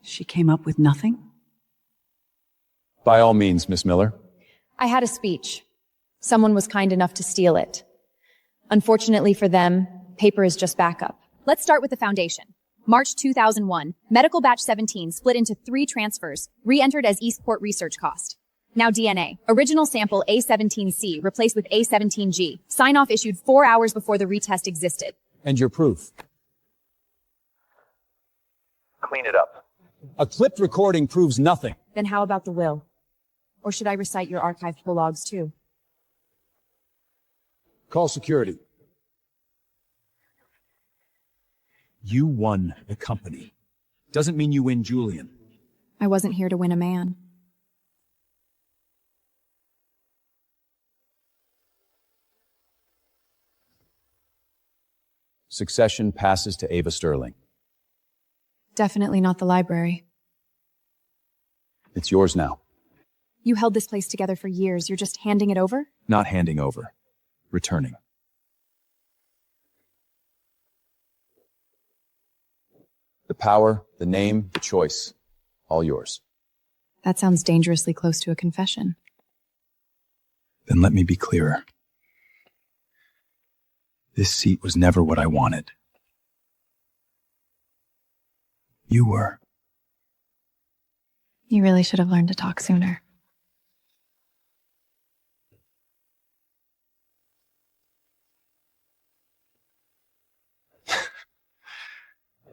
She came up with nothing? By all means, Miss Miller. I had a speech. Someone was kind enough to steal it. Unfortunately for them, paper is just backup. Let's start with the foundation. March 2001, medical batch 17 split into 3 transfers, re-entered as Eastport research cost. Now DNA. Original sample A17C replaced with A17G. Sign-off issued 4 hours before the retest existed. And your proof? Clean it up. A clipped recording proves nothing. Then how about the will? Or should I recite your archived logs too? Call security. You won the company. Doesn't mean you win Julian. I wasn't here to win a man. Succession passes to Ava Sterling. Definitely not the library. It's yours now. You held this place together for years. You're just handing it over? Not handing over. Returning. The power, the name, the choice. All yours. That sounds dangerously close to a confession. Then let me be clearer. This seat was never what I wanted. You were. You really should have learned to talk sooner.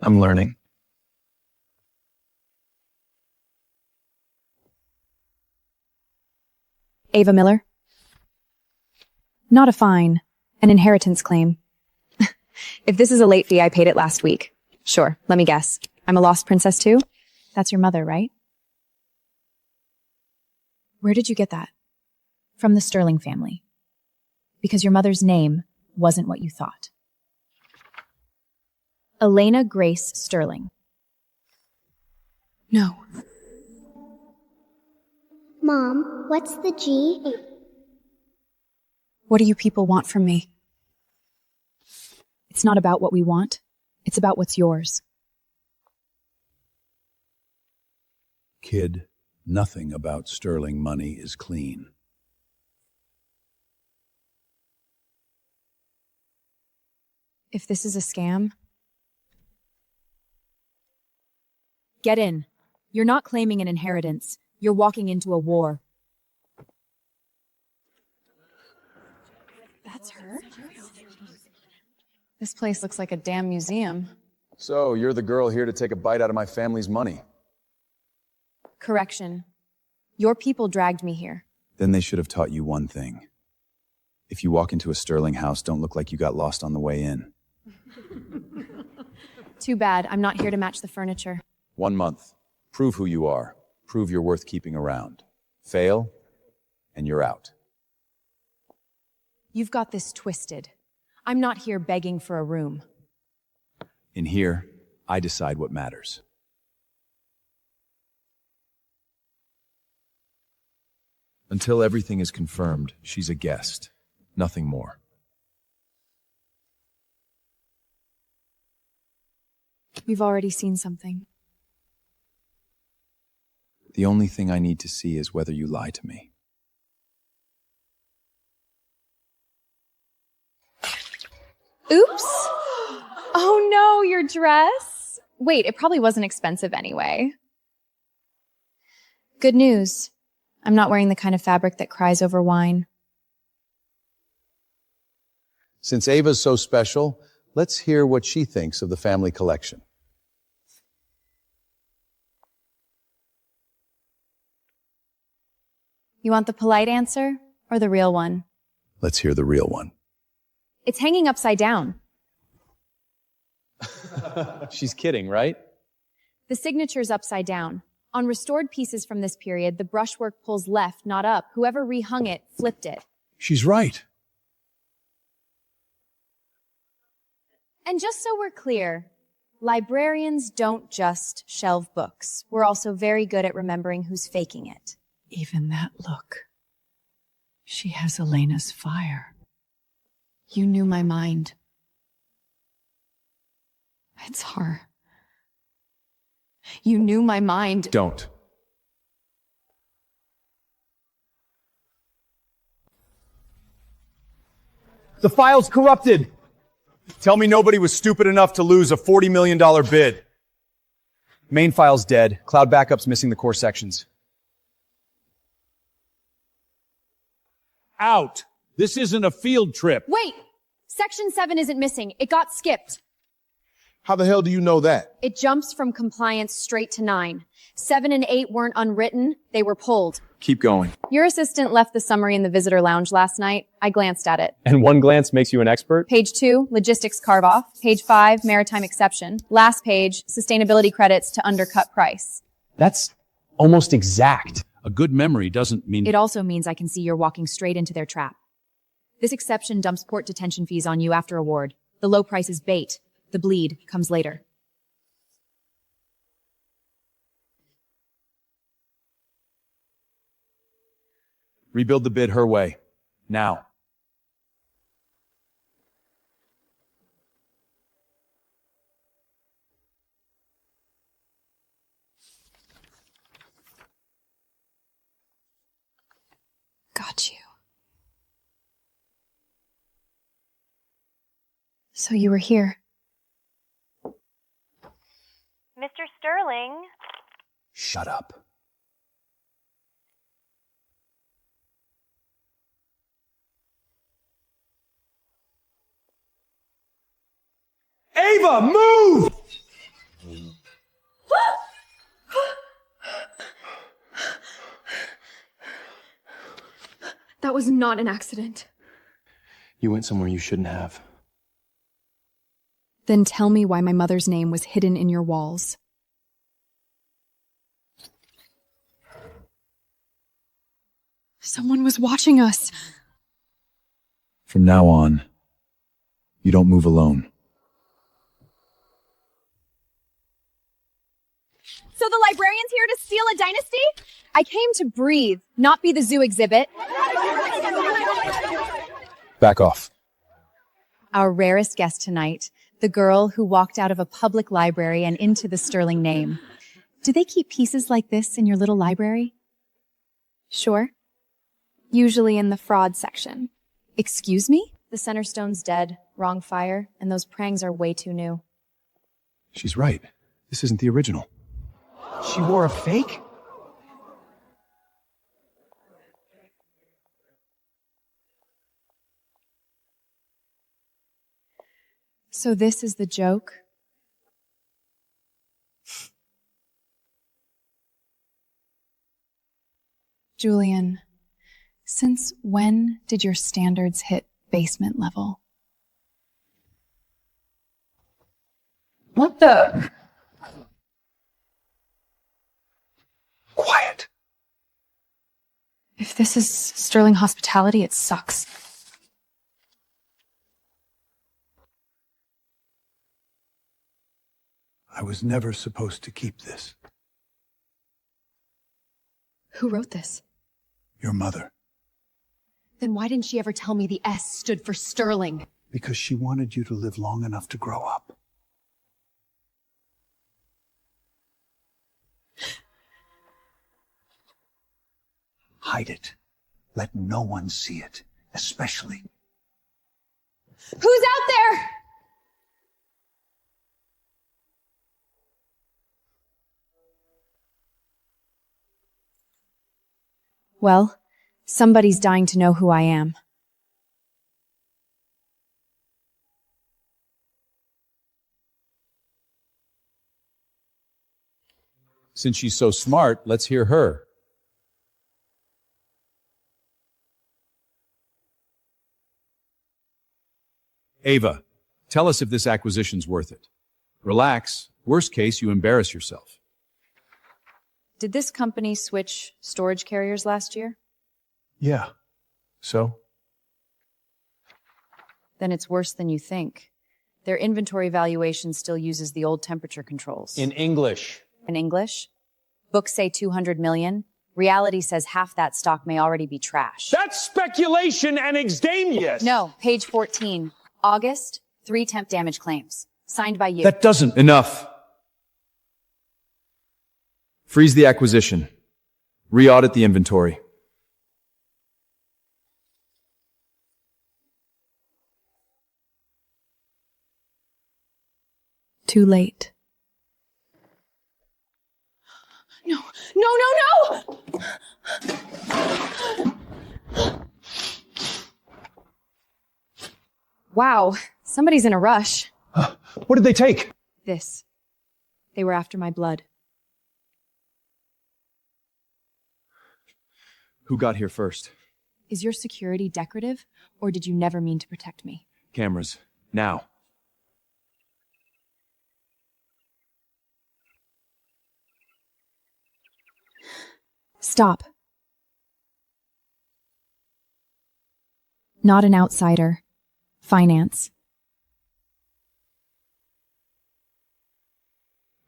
I'm learning. Ava Miller? Not a fine. An inheritance claim. If this is a late fee, I paid it last week. Sure, let me guess. I'm a lost princess too? That's your mother, right? Where did you get that? From the Sterling family. Because your mother's name wasn't what you thought. Elena Grace Sterling. No. Mom, what's the G? What do you people want from me? It's not about what we want. It's about what's yours. Kid, nothing about Sterling money is clean. If this is a scam, get in. You're not claiming an inheritance. You're walking into a war. That's her? This place looks like a damn museum. So, you're the girl here to take a bite out of my family's money. Correction. Your people dragged me here. Then they should have taught you one thing. If you walk into a Sterling house, don't look like you got lost on the way in. Too bad. I'm not here to match the furniture. 1 month. Prove who you are. Prove you're worth keeping around. Fail, and you're out. You've got this twisted. I'm not here begging for a room. In here, I decide what matters. Until everything is confirmed, she's a guest. Nothing more. We've already seen something. The only thing I need to see is whether you lie to me. Oops! Oh no, your dress! Wait, it probably wasn't expensive anyway. Good news. I'm not wearing the kind of fabric that cries over wine. Since Ava's so special, let's hear what she thinks of the family collection. You want the polite answer or the real one? Let's hear the real one. It's hanging upside down. She's kidding, right? The signature's upside down. On restored pieces from this period, the brushwork pulls left, not up. Whoever rehung it flipped it. She's right. And just so we're clear, librarians don't just shelve books. We're also very good at remembering who's faking it. Even that look. She has Elena's fire. You knew my mind. It's her. You knew my mind. Don't. The file's corrupted! Tell me nobody was stupid enough to lose a $40 million bid. Main file's dead. Cloud backup's missing the core sections. Out! This isn't a field trip. Wait! Section 7 isn't missing. It got skipped. How the hell do you know that? It jumps from compliance straight to 9. 7 and 8 weren't unwritten. They were pulled. Keep going. Your assistant left the summary in the visitor lounge last night. I glanced at it. And one glance makes you an expert? Page 2, logistics carve-off. Page 5, maritime exception. Last page, sustainability credits to undercut price. That's almost exact. A good memory doesn't mean... It also means I can see you're walking straight into their trap. This exception dumps port detention fees on you after award. The low price is bait. The bleed comes later. Rebuild the bid her way. Now. Got you. So you were here. Mr. Sterling? Shut up. Ava, move! That was not an accident. You went somewhere you shouldn't have. Then tell me why my mother's name was hidden in your walls. Someone was watching us. From now on, you don't move alone. So the librarian's here to steal a dynasty? I came to breathe, not be the zoo exhibit. Back off. Our rarest guest tonight, the girl who walked out of a public library and into the Sterling name. Do they keep pieces like this in your little library? Sure. Usually in the fraud section. Excuse me? The center stone's dead, wrong fire, and those prangs are way too new. She's right. This isn't the original. She wore a fake? So this is the joke? Julian, since when did your standards hit basement level? What the? Quiet. If this is Sterling hospitality, it sucks. I was never supposed to keep this. Who wrote this? Your mother. Then why didn't she ever tell me the S stood for Sterling? Because she wanted you to live long enough to grow up. Hide it. Let no one see it, especially. Who's out there? Well, somebody's dying to know who I am. Since she's so smart, let's hear her. Ava, tell us if this acquisition's worth it. Relax. Worst case, you embarrass yourself. Did this company switch storage carriers last year? Yeah. So? Then it's worse than you think. Their inventory valuation still uses the old temperature controls. In English. In English? Books say 200 million. Reality says half that stock may already be trash. That's speculation and extraneous! No, page 14. August, 3 temp damage claims. Signed by you. That doesn't... Enough. Freeze the acquisition. Re-audit the inventory. Too late. No, no, no, no! Wow, somebody's in a rush. What did they take? This. They were after my blood. Who got here first? Is your security decorative, or did you never mean to protect me? Cameras. Now. Stop. Not an outsider. Finance.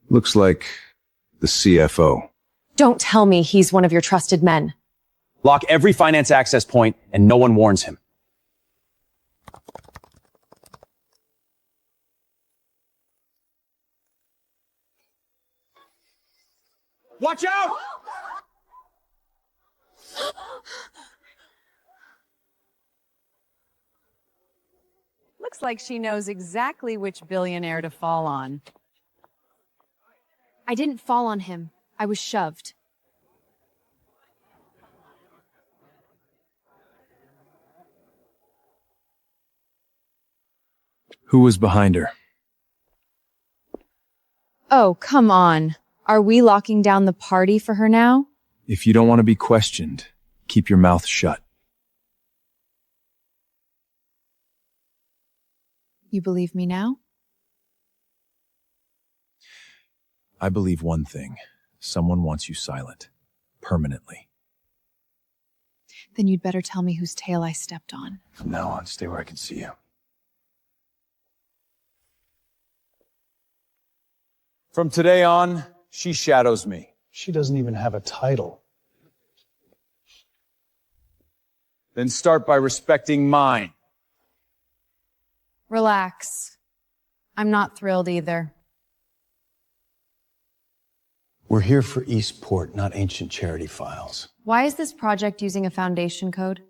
Looks like the CFO. Don't tell me he's one of your trusted men. Lock every finance access point, and no one warns him. Watch out! Looks like she knows exactly which billionaire to fall on. I didn't fall on him. I was shoved. Who was behind her? Oh, come on. Are we locking down the party for her now? If you don't want to be questioned, keep your mouth shut. You believe me now? I believe one thing. Someone wants you silent. Permanently. Then you'd better tell me whose tail I stepped on. From now on, stay where I can see you. From today on, she shadows me. She doesn't even have a title. Then start by respecting mine. Relax. I'm not thrilled either. We're here for Eastport, not ancient charity files. Why is this project using a foundation code?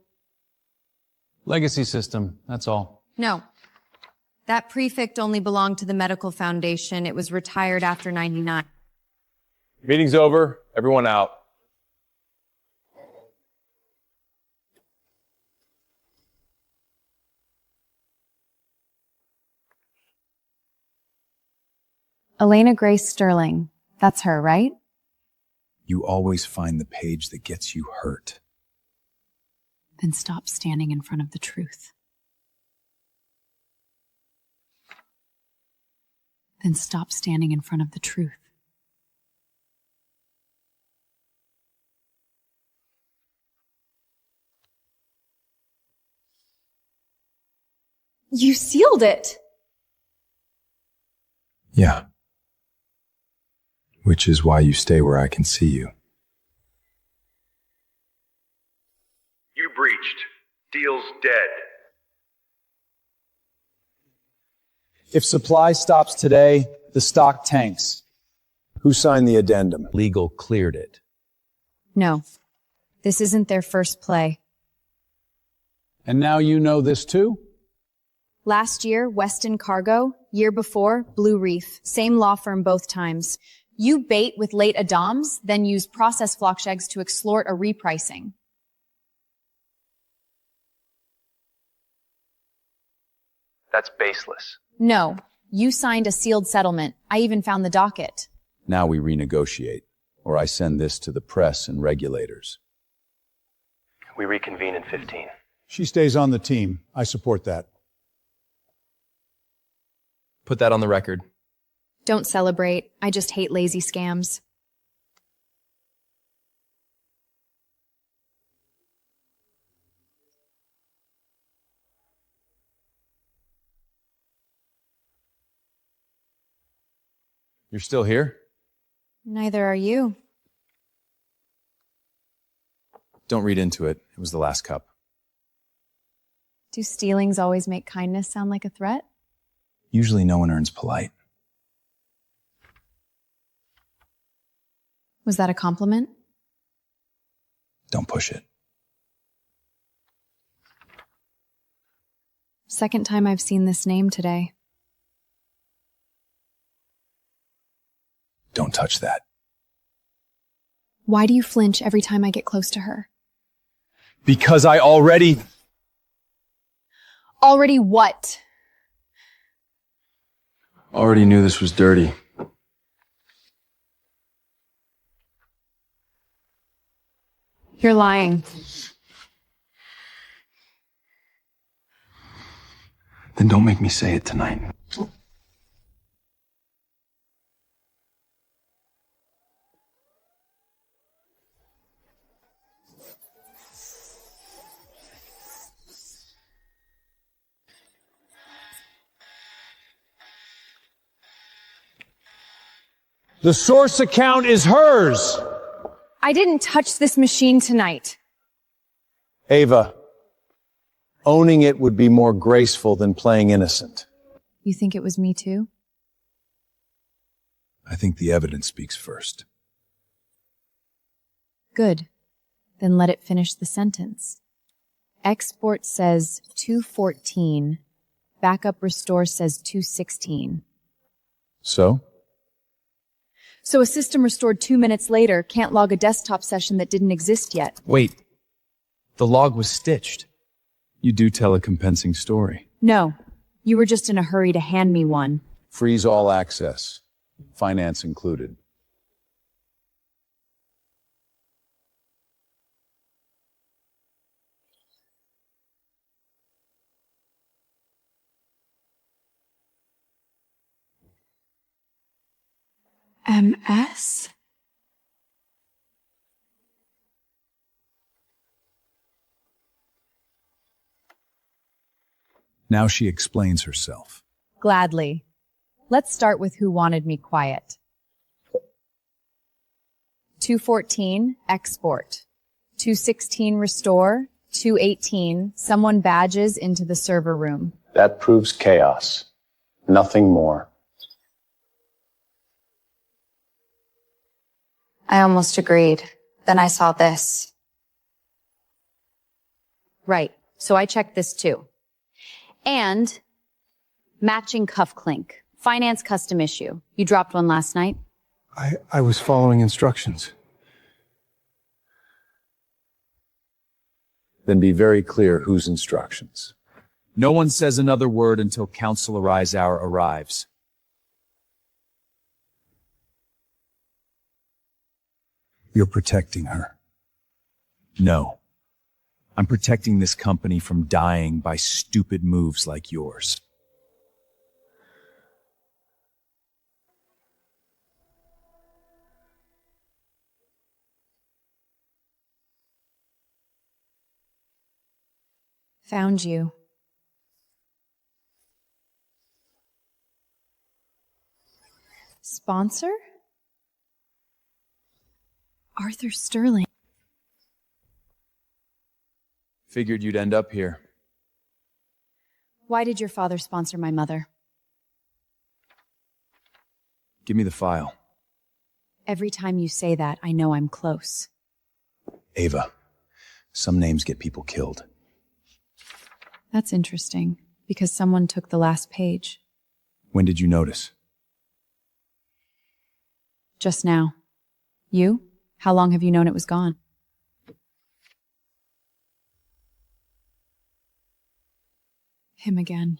Legacy system, that's all. No. That prefect only belonged to the medical foundation. It was retired after 99. Meeting's over. Everyone out. Elena Grace Sterling. That's her, right? You always find the page that gets you hurt. Then stop standing in front of the truth. Then stop standing in front of the truth. You sealed it! Yeah. Which is why you stay where I can see you. You breached. Deal's dead. If supply stops today, the stock tanks. Who signed the addendum? Legal cleared it. No. This isn't their first play. And now you know this too? Last year, Weston Cargo. Year before, Blue Reef. Same law firm both times. You bait with late Adams, then use process flockshegs to extort a repricing. That's baseless. No. You signed a sealed settlement. I even found the docket. Now we renegotiate, or I send this to the press and regulators. We reconvene in 15. She stays on the team. I support that. Put that on the record. Don't celebrate. I just hate lazy scams. You're still here? Neither are you. Don't read into it. It was the last cup. Do stealings always make kindness sound like a threat? Usually no one earns polite. Was that a compliment? Don't push it. Second time I've seen this name today. Don't touch that. Why do you flinch every time I get close to her? Because I already... Already what? Already knew this was dirty. You're lying. Then don't make me say it tonight. The source account is hers. I didn't touch this machine tonight. Ava, owning it would be more graceful than playing innocent. You think it was me too? I think the evidence speaks first. Good. Then let it finish the sentence. Export says 214. Backup restore says 216. So? So a system restored 2 minutes later can't log a desktop session that didn't exist yet. Wait. The log was stitched. You do tell a compensing story. No. You were just in a hurry to hand me one. Freeze all access. Finance included. MS? Now she explains herself. Gladly. Let's start with who wanted me quiet. 214, export. 216, restore. 218, someone badges into the server room. That proves chaos. Nothing more. I almost agreed. Then I saw this. Right. So I checked this too. And matching cuff clink. Finance custom issue. You dropped one last night? I was following instructions. Then be very clear whose instructions. No one says another word until Counselor Hour arrives. You're protecting her. No. I'm protecting this company from dying by stupid moves like yours. Found you. Sponsor? Arthur Sterling. Figured you'd end up here. Why did your father sponsor my mother? Give me the file. Every time you say that, I know I'm close. Ava, some names get people killed. That's interesting, because someone took the last page. When did you notice? Just now. You? How long have you known it was gone? Him again.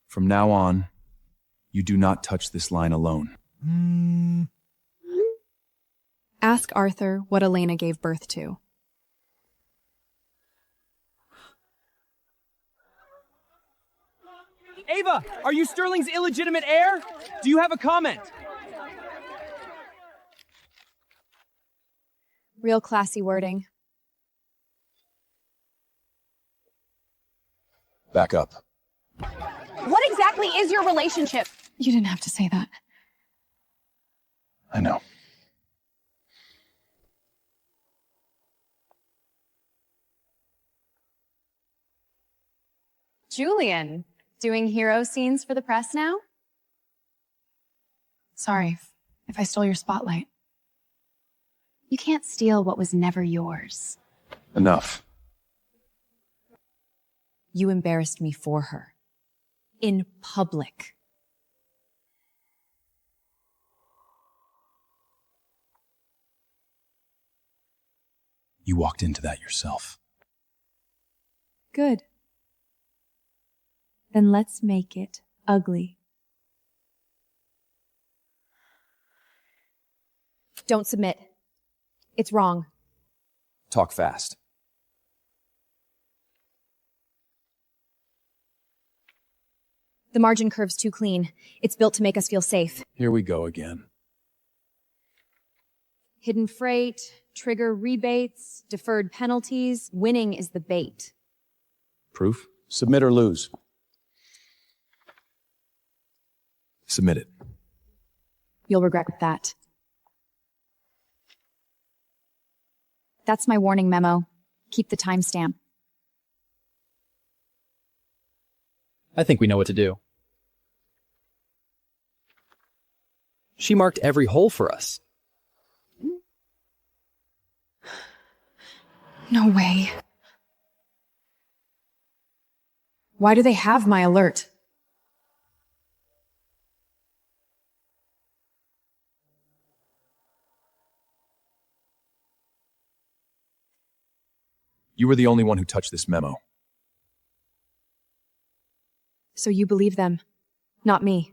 From now on, you do not touch this line alone. Ask Arthur what Elena gave birth to. Ava, are you Sterling's illegitimate heir? Do you have a comment? Real classy wording. Back up. What exactly is your relationship? You didn't have to say that. I know. Julian, doing hero scenes for the press now? Sorry if I stole your spotlight. You can't steal what was never yours. Enough. You embarrassed me for her. In public. You walked into that yourself. Good. Then let's make it ugly. Don't submit. It's wrong. Talk fast. The margin curve's too clean. It's built to make us feel safe. Here we go again. Hidden freight, trigger rebates, deferred penalties. Winning is the bait. Proof? Submit or lose. Submit it. You'll regret that. That's my warning memo. Keep the timestamp. I think we know what to do. She marked every hole for us. No way. Why do they have my alert? You were the only one who touched this memo. So you believe them, not me.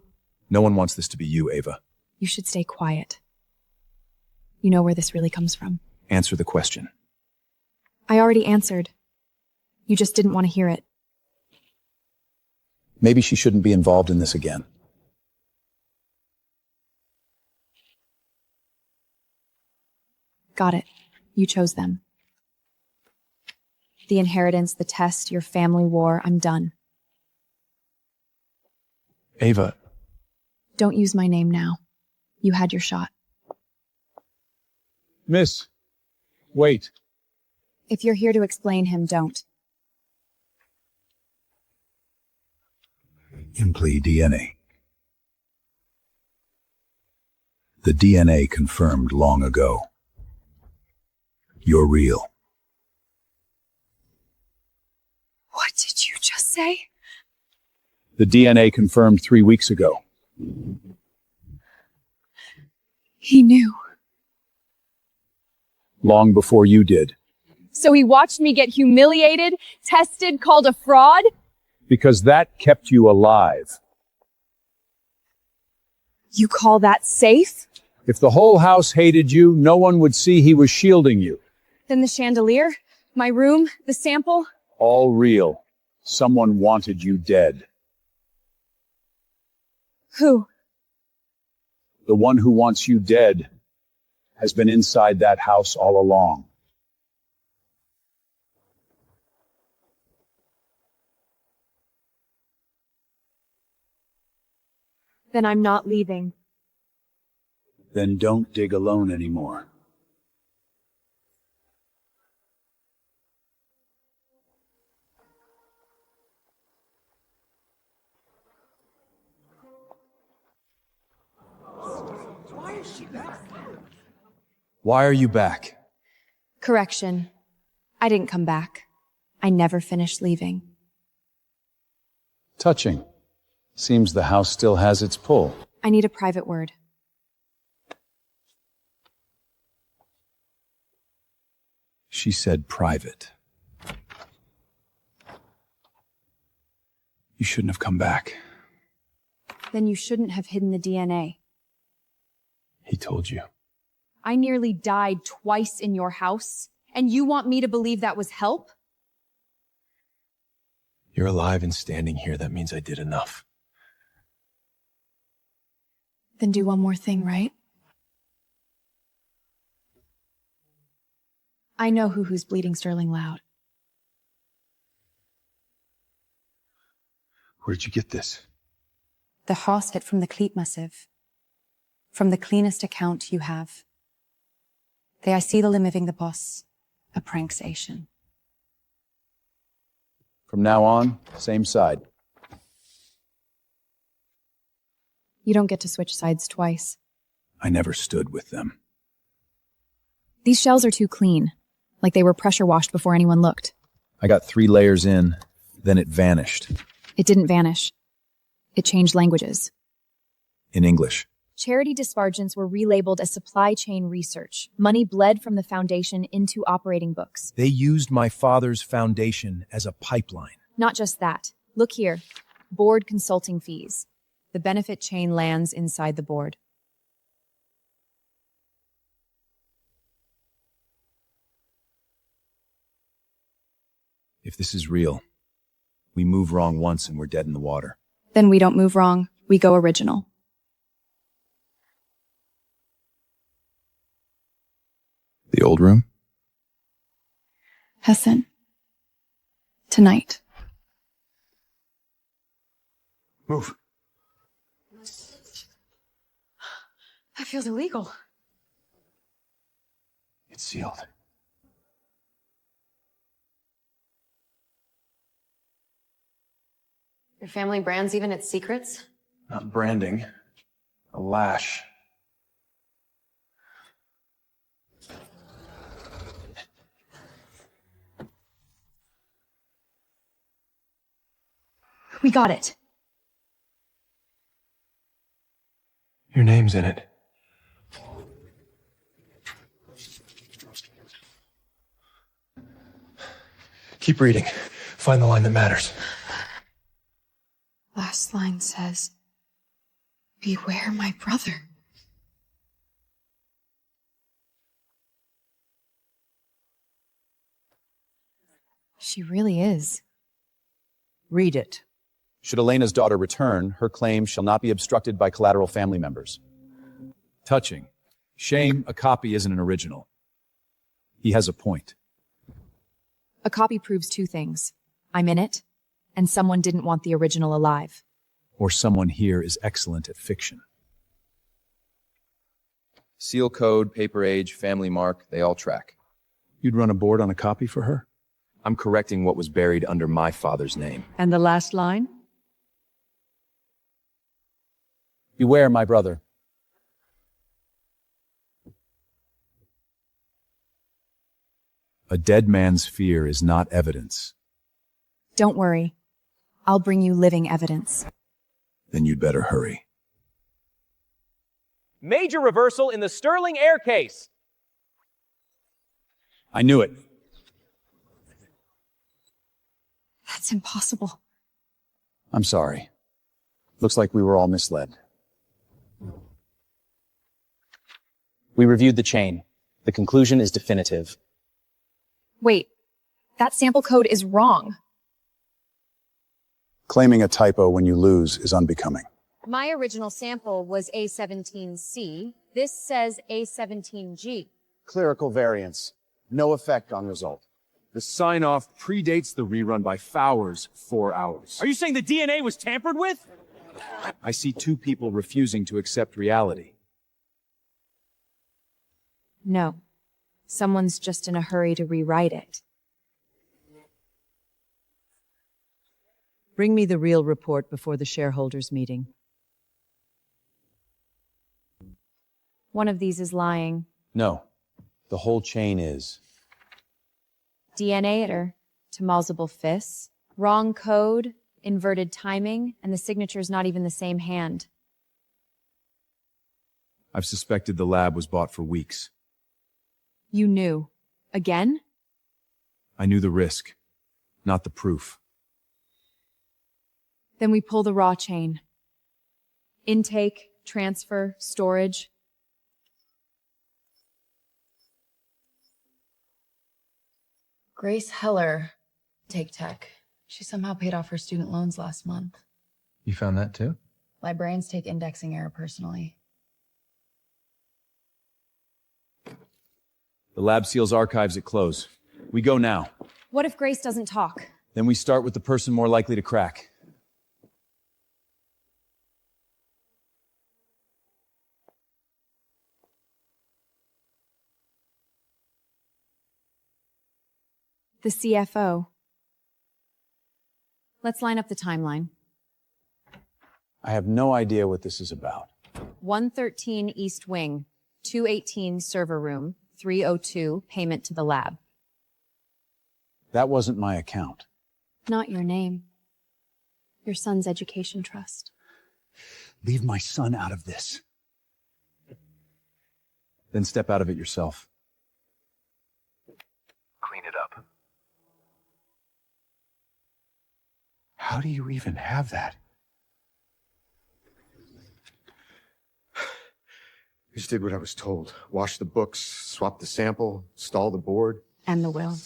No one wants this to be you, Ava. You should stay quiet. You know where this really comes from. Answer the question. I already answered. You just didn't want to hear it. Maybe she shouldn't be involved in this again. Got it. You chose them. The inheritance, the test, your family war, I'm done. Ava. Don't use my name now. You had your shot. Miss, wait. If you're here to explain him, don't. Simply DNA. The DNA confirmed long ago. You're real. What did you just say? The DNA confirmed 3 weeks ago. He knew. Long before you did. So he watched me get humiliated, tested, called a fraud? Because that kept you alive. You call that safe? If the whole house hated you, no one would see he was shielding you. Then the chandelier, my room, the sample? All real. Someone wanted you dead. Who? The one who wants you dead has been inside that house all along. Then I'm not leaving. Then don't dig alone anymore. Why are you back? Correction. I didn't come back. I never finished leaving. Touching. Seems the house still has its pull. I need a private word. She said private. You shouldn't have come back. Then you shouldn't have hidden the DNA. He told you. I nearly died twice in your house, and you want me to believe that was help? You're alive and standing here. That means I did enough. Then do one more thing, right? I know who's bleeding Sterling loud. Where'd you get this? The horse hit from the cleat massive. From the cleanest account you have. They I see the living the boss. A pranksation. From now on, same side. You don't get to switch sides twice. I never stood with them. These shells are too clean, like they were pressure washed before anyone looked. I got 3 layers in, then it vanished. It didn't vanish. It changed languages. In English. Charity disbargements were relabeled as supply chain research. Money bled from the foundation into operating books. They used my father's foundation as a pipeline. Not just that. Look here. Board consulting fees. The benefit chain lands inside the board. If this is real, we move wrong once and we're dead in the water. Then we don't move wrong. We go original. The old room? Hessen. Tonight. Move. That feels illegal. It's sealed. Your family brands even its secrets? Not branding. A lash. We got it. Your name's in it. Keep reading. Find the line that matters. Last line says, "Beware my brother." She really is. Read it. Should Elena's daughter return, her claim shall not be obstructed by collateral family members. Touching. Shame a copy isn't an original. He has a point. A copy proves 2 things. I'm in it, and someone didn't want the original alive. Or someone here is excellent at fiction. Seal code, paper age, family mark, they all track. You'd run a board on a copy for her? I'm correcting what was buried under my father's name. And the last line? Beware my brother. A dead man's fear is not evidence. Don't worry. I'll bring you living evidence. Then you'd better hurry. Major reversal in the Sterling Heir case. I knew it. That's impossible. I'm sorry. Looks like we were all misled. We reviewed the chain. The conclusion is definitive. Wait, that sample code is wrong. Claiming a typo when you lose is unbecoming. My original sample was A17C. This says A17G. Clerical variance. No effect on result. The sign-off predates the rerun by Fowers 4 hours. Are you saying the DNA was tampered with? I see 2 people refusing to accept reality. No. Someone's just in a hurry to rewrite it. Bring me the real report before the shareholders' meeting. One of these is lying. No. The whole chain is. DNA iter, Tomazable Fis, wrong code, inverted timing, and the signature's not even the same hand. I've suspected the lab was bought for weeks. You knew. Again? I knew the risk, not the proof. Then we pull the raw chain. Intake, transfer, storage. Grace Heller, Take Tech. She somehow paid off her student loans last month. You found that too? Librarians take indexing error personally. The lab seals archives at close. We go now. What if Grace doesn't talk? Then we start with the person more likely to crack. The CFO. Let's line up the timeline. I have no idea what this is about. 113 East Wing, 218 server room, 302 payment to the lab. That wasn't my account. Not your name. Your son's education trust. Leave my son out of this. Then step out of it yourself. Clean it up. How do you even have that? I just did what I was told. Wash the books, swap the sample, install the board. And the will.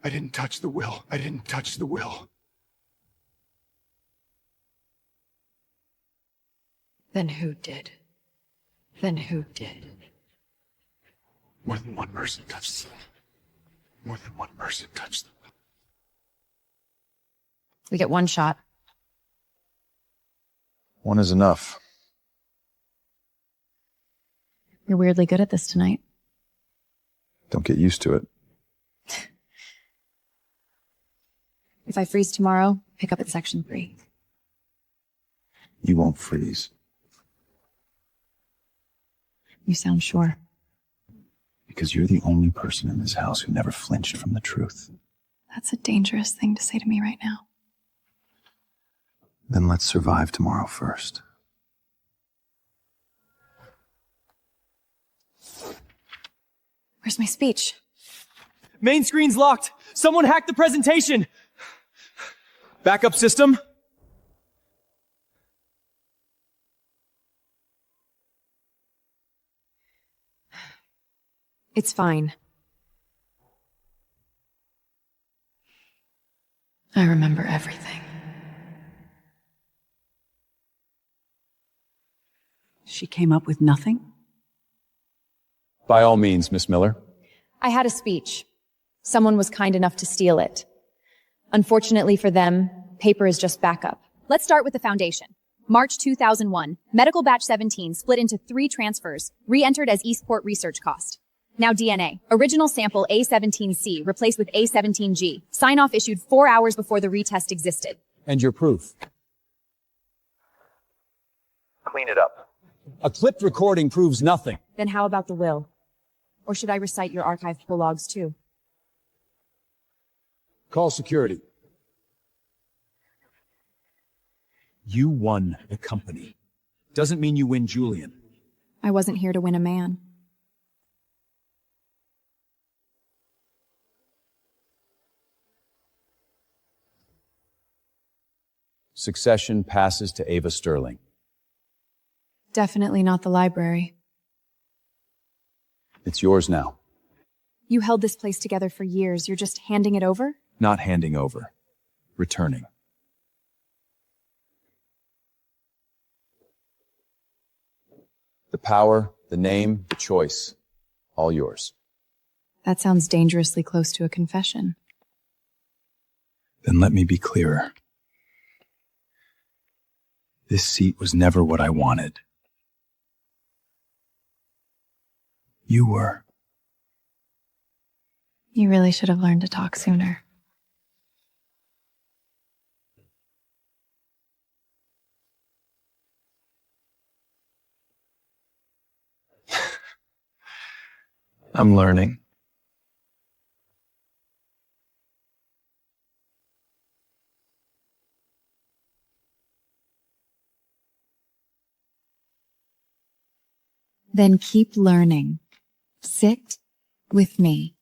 I didn't touch the will. I didn't touch the will. Then who did? Then who did? More than one person touched the will. More than one person touched the will. We get one shot. One is enough. You're weirdly good at this tonight. Don't get used to it. If I freeze tomorrow, pick up at section 3. You won't freeze. You sound sure. Because you're the only person in this house who never flinched from the truth. That's a dangerous thing to say to me right now. Then let's survive tomorrow first. Where's my speech? Main screen's locked. Someone hacked the presentation. Backup system? It's fine. I remember everything. She came up with nothing? By all means, Miss Miller. I had a speech. Someone was kind enough to steal it. Unfortunately for them, paper is just backup. Let's start with the foundation. March 2001, medical batch 17 split into 3 transfers, re-entered as Eastport research cost. Now DNA. Original sample A17C replaced with A17G. Sign-off issued 4 hours before the retest existed. And your proof? Clean it up. A clipped recording proves nothing. Then how about the will? Or should I recite your archive pull logs too? Call security. You won the company. Doesn't mean you win Julian. I wasn't here to win a man. Succession passes to Ava Sterling. Definitely not the library. It's yours now. You held this place together for years. You're just handing it over? Not handing over. Returning. The power, the name, the choice. All yours. That sounds dangerously close to a confession. Then let me be clearer. This seat was never what I wanted. You were. You really should have learned to talk sooner. I'm learning. Then keep learning. Sit with me.